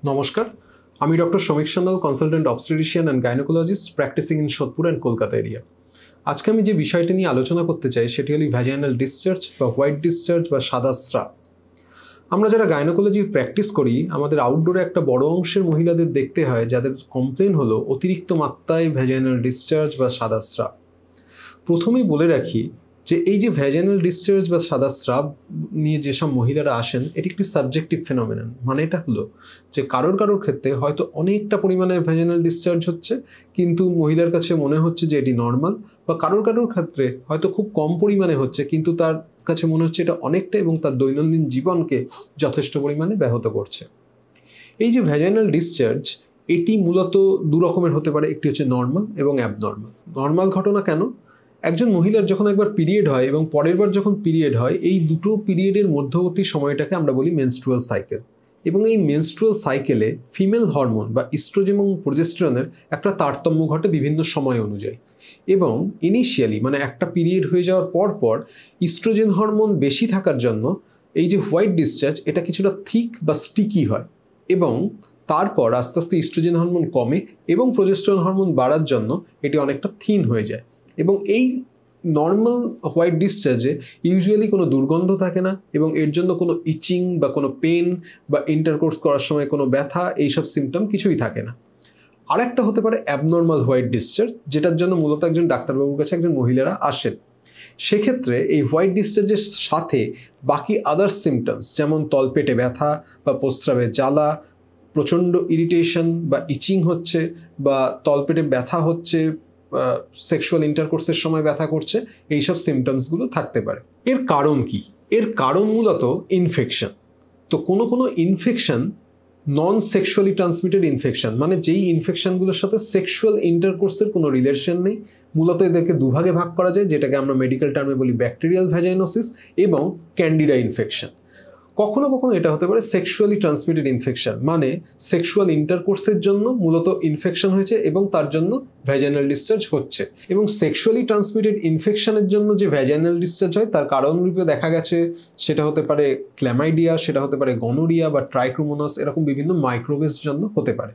নমস্কার, আমি doctor Samik Sanyal, consultant obstetrician and gynaecologist practising in Sodepur and Kolkata area. আজকে আমি যে বিষয়টি নিয়ে আলোচনা করতে চাই সেটি হল ভ্যাজাইনাল ডিসচার্জ বা হোয়াইট ডিসচার্জ বা সাদা স্রাব। আমরা যারা গাইনোকোলজির প্র্যাকটিস করি, আমাদের আউটডোরে একটা বড় অংশের মহিলাদের দেখতে হয় যাদের কমপ্লেন হলো অতিরিক্ত মাত্রায় ভ্যাজাইনাল ডিসচার্জ বা সাদা স্রাব। প্রথমেই বলে রাখি যে এই যে ভ্যাজাইনাল ডিসচার্জ বা সাদা স্রাব নিয়ে যেসব মহিলারা আসেন, এটি একটি সাবজেক্টিভ ফেনোমেনন। মানে এটা হলো যে কারোর ক্ষেত্রে হয়তো অনেকটা পরিমাণে ভ্যাজাইনাল ডিসচার্জ হচ্ছে, কিন্তু মহিলার কাছে মনে হচ্ছে যে এটি নর্মাল, বা কারোর ক্ষেত্রে হয়তো খুব কম পরিমাণে হচ্ছে কিন্তু তার কাছে মনে হচ্ছে এটা অনেকটা এবং তার দৈনন্দিন জীবনকে যথেষ্ট পরিমাণে ব্যাহত করছে। এই যে ভ্যাজাইনাল ডিসচার্জ, এটি মূলত দু রকমের হতে পারে। একটি হচ্ছে নর্মাল এবং অ্যাবনর্মাল। নর্মাল ঘটনা কেন? একজন মহিলার যখন একবার পিরিয়ড হয় এবং পরের বার যখন পিরিয়ড হয়, এই দুটো পিরিয়ডের মধ্যবর্তী সময়টাকে আমরা বলি মেনস্ট্রুয়াল সাইকেল। এবং এই মেনস্ট্রুয়াল সাইকেলে ফিমেল হরমোন বা ইস্ট্রোজেন এবং প্রোজেস্টেরনের একটা তারতম্য ঘটে বিভিন্ন সময় অনুযায়ী। এবং ইনিশিয়ালি মানে একটা পিরিয়ড হয়ে যাওয়ার পর ইস্ট্রোজেন হরমোন বেশি থাকার জন্য এই যে হোয়াইট ডিসচার্জ, এটা কিছুটা থিক বা স্টিকি হয়, এবং তারপর আস্তে আস্তে ইস্ট্রোজেন হরমোন কমে এবং প্রোজেস্টেরন হরমোন বাড়ার জন্য এটি অনেকটা থিন হয়ে যায়। এবং এই নর্মাল হোয়াইট ডিসচার্জে ইউজুয়ালি কোনো দুর্গন্ধ থাকে না, এবং এর জন্য কোনো ইচিং বা কোনো পেন বা ইন্টারকোর্স করার সময় কোনো ব্যথা, এইসব সিমটম কিছুই থাকে না। আরেকটা হতে পারে অ্যাবনর্মাল হোয়াইট ডিসচার্জ, যেটার জন্য মূলত একজন ডাক্তারবাবুর কাছে একজন মহিলারা আসেন। সেক্ষেত্রে এই হোয়াইট ডিসচার্জের সাথে বাকি আদার সিমটমস, যেমন তলপেটে ব্যথা বা প্রস্রাবে জ্বালা, প্রচণ্ড ইরিটেশন বা ইচিং হচ্ছে, বা তলপেটে ব্যথা হচ্ছে, সেক্সুয়াল ইন্টারকোর্সের সময় ব্যথা করছে, এইসব সিমটমসগুলো থাকতে পারে। এর কারণ কি? এর কারণ মূলত ইনফেকশন। তো কোনো ইনফেকশন, নন সেক্সুয়ালি ট্রান্সমিটেড ইনফেকশন, মানে যেই ইনফেকশনগুলোর সাথে সেক্সুয়াল ইন্টারকোর্সের কোনো রিলেশন নেই, মূলত এদেরকে দুভাগে ভাগ করা যায়, যেটাকে আমরা মেডিকেল টার্মে বলি ব্যাকটেরিয়াল ভ্যাজাইনোসিস এবং ক্যান্ডিডা ইনফেকশন। কখনো এটা হতে পারে সেক্সুয়ালি ট্রান্সমিটেড ইনফেকশন, মানে সেক্সুয়াল ইন্টারকোর্সের জন্য মূলত ইনফেকশন হয়েছে এবং তার জন্য ভ্যাজাইনাল ডিসচার্জ হচ্ছে। এবং সেক্সুয়ালি ট্রান্সমিটেড ইনফেকশনের জন্য যে ভ্যাজাইনাল ডিসচার্জ হয়, তার কারণরূপে দেখা গেছে সেটা হতে পারে ক্ল্যামাইডিয়া, সেটা হতে পারে গনোরিয়া বা ট্রাইক্রোমোনাস, এরকম বিভিন্ন মাইক্রোভের জন্য হতে পারে।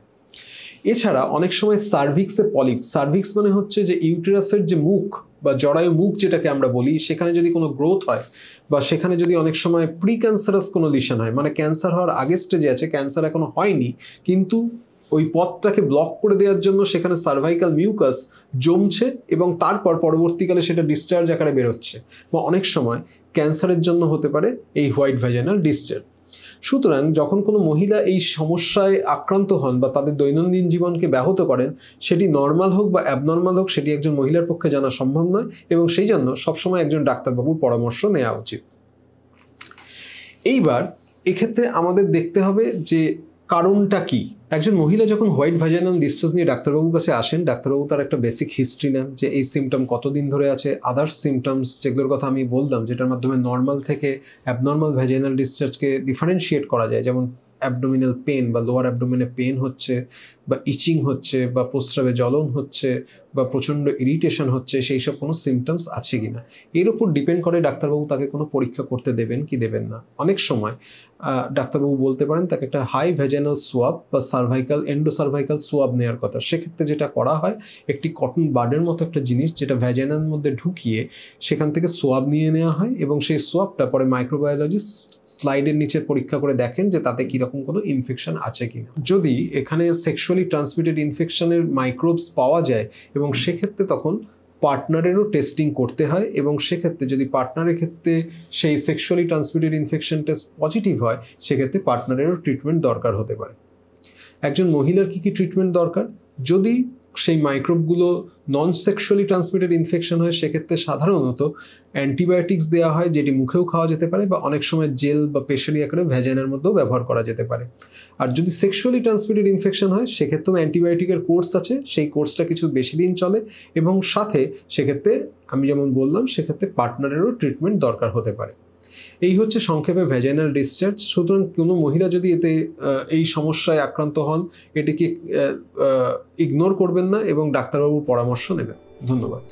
এছাড়া অনেক সময় সার্ভিক্সে পলিপ, সার্ভিক্স মানে হচ্ছে যে ইউটেরাসের যে মুখ বা জরায়ু মুখ যেটাকে আমরা বলি, সেখানে যদি কোনো গ্রোথ হয় বা সেখানে যদি অনেক সময় প্রি ক্যান্সারাস কোনো লিশন হয়, মানে ক্যান্সার হওয়ার আগের স্টেজে আছে, ক্যান্সার এখনো হয়নি, কিন্তু ওই পথটাকে ব্লক করে দেওয়ার জন্য সেখানে সার্ভাইকাল মিউকাস জমছে এবং তারপর পরবর্তীকালে সেটা ডিসচার্জ আকারে বেরোচ্ছে, বা অনেক সময় ক্যান্সারের জন্য হতে পারে এই হোয়াইট ভ্যাজাইনাল ডিসচার্জ। সুতরাং যখন কোনো মহিলা এই সমস্যায় আক্রান্ত হন বা তাদের দৈনন্দিন জীবনকে ব্যাহত করেন, সেটি নর্মাল হোক বা অ্যাবনর্মাল হোক, সেটি একজন মহিলার পক্ষে জানা সম্ভব নয়, এবং সেই জন্য সবসময় একজন ডাক্তারবাবুর পরামর্শ নেওয়া উচিত। এইবার এক্ষেত্রে আমাদের দেখতে হবে যে কারণটা কি। একজন মহিলা যখন হোয়াইট ভ্যাজাইনাল ডিসচার্জ নিয়ে ডাক্তারবাবুর কাছে আসেন, ডাক্তারবাবু তার একটা বেসিক হিস্ট্রি নেন যে এই সিমটম কতদিন ধরে আছে, আদার্স সিমটমস যেগুলোর কথা আমি বললাম, যেটার মাধ্যমে নর্মাল থেকে অ্যাবনর্মাল ভ্যাজাইনাল ডিসচার্জকে ডিফারেন্সিয়েট করা যায়, যেমন অ্যাবডোমিনাল পেন বা লোয়ার অ্যাবডোমিনে পেন হচ্ছে, বা ইচিং হচ্ছে, বা প্রস্রাবে জ্বলন হচ্ছে, বা প্রচণ্ড ইরিটেশন হচ্ছে, সেই সব কোনো সিমটমস আছে কিনা, এর উপর ডিপেন্ড করে ডাক্তারবাবু তাকে কোনো পরীক্ষা করতে দেবেন কি দেবেন না। অনেক সময় ডাক্তারবাবু বলতে পারেন তাকে একটা হাই ভ্যাজাইনাল সোয়াব বা এন্ডোসার্ভাইকাল সোয়াব নেওয়ার কথা। সেক্ষেত্রে যেটা করা হয়, একটি কটন বাডের মতো একটা জিনিস যেটা ভ্যাজাইনার মধ্যে ঢুকিয়ে সেখান থেকে সোয়াব নিয়ে নেওয়া হয়, এবং সেই সোয়াবটা পরে মাইক্রোবায়োলজিস্ট স্লাইডের নিচে পরীক্ষা করে দেখেন যে তাতে কীরকম কোনো ইনফেকশন আছে কিনা। যদি এখানে সেক্সুয়ালি ট্রান্সমিটেড ইনফেকশনের মাইক্রোবস পাওয়া যায়, এবং সেক্ষেত্রে তখন পার্টনারেরও টেস্টিং করতে হয়, এবং সেক্ষেত্রে যদি পার্টনারের ক্ষেত্রে সেই sexually transmitted infection test positive হয়, সেক্ষেত্রে পার্টনারেরও ট্রিটমেন্ট দরকার হতে পারে। একজন মহিলার কী ট্রিটমেন্ট দরকার? যদি সেই মাইক্রোবগুলো নন সেক্সুয়ালি ট্রান্সমিটেড ইনফেকশন হয়, সেক্ষেত্রে সাধারণত অ্যান্টিবায়োটিক্স দেওয়া হয়, যেটি মুখেও খাওয়া যেতে পারে, বা অনেক সময় জেল বা পেশারি আকারে ভ্যাজাইনার মধ্যেও ব্যবহার করা যেতে পারে। আর যদি সেক্সুয়ালি ট্রান্সমিটেড ইনফেকশন হয়, সেক্ষেত্রেও অ্যান্টিবায়োটিকের কোর্স আছে, সেই কোর্সটা কিছু বেশি দিন চলে, এবং সাথে সেক্ষেত্রে আমি যেমন বললাম, সেক্ষেত্রে পার্টনারেরও ট্রিটমেন্ট দরকার হতে পারে। এই হচ্ছে সংক্ষেপে ভ্যাজাইনাল ডিসচার্জ। সুতরাং কোনো মহিলা যদি এতে এই সমস্যায় আক্রান্ত হন, এটিকে ইগনোর করবেন না এবং ডাক্তারবাবুর পরামর্শ নেবেন। ধন্যবাদ।